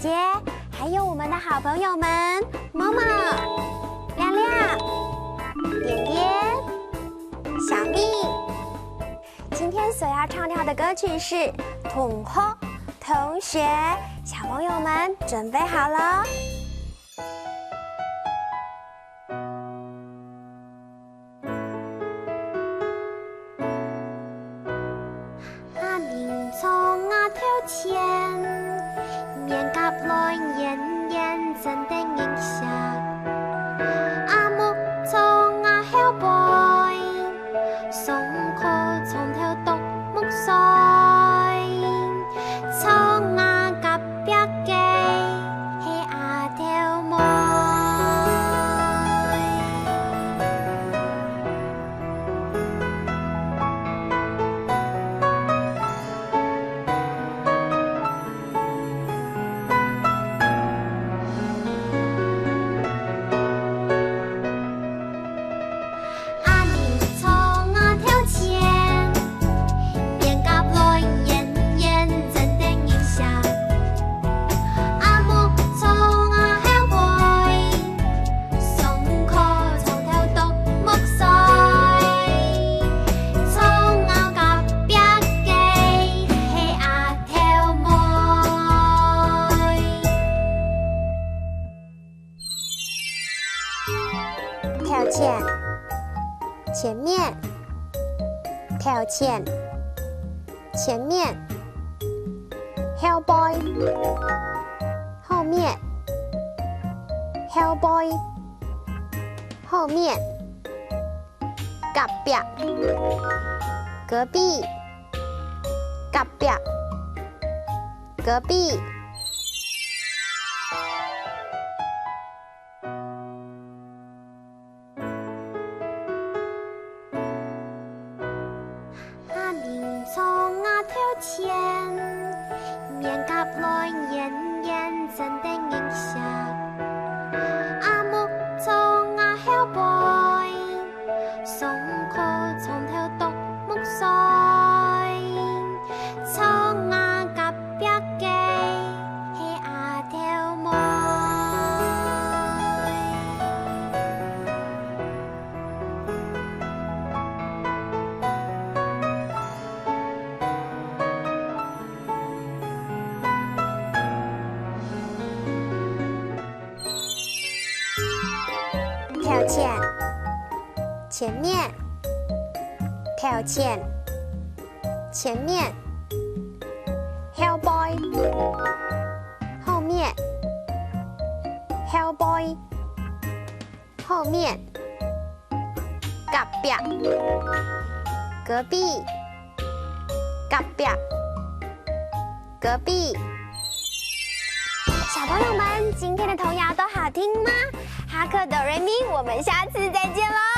姐，还有我们的好朋友们，猫猫、亮亮、点点、小蜜。今天所要唱跳的歌曲是《同學》，同学，小朋友们准备好了？前面甲來演演真的影響，阿木從阿小 boy， 松課從頭讀木衰，從阿甲壁嘅係阿條妹。跳前，前面，跳前，前面 ，Hellboy， 后面 ，Hellboy， 后面，隔壁，隔壁，隔壁，隔壁。前面甲來演演真的影響，阿木從阿小 boy， 松課從頭讀木衰，從阿甲壁嘅係阿條妹。跳前，前面，跳前，前面 ，Hellboy， 后面 ，Hellboy， 后面，隔壁，隔壁，隔壁，隔壁。小朋友们，今天的童谣都好听吗？哈克哆瑞咪，我们下次再见喽！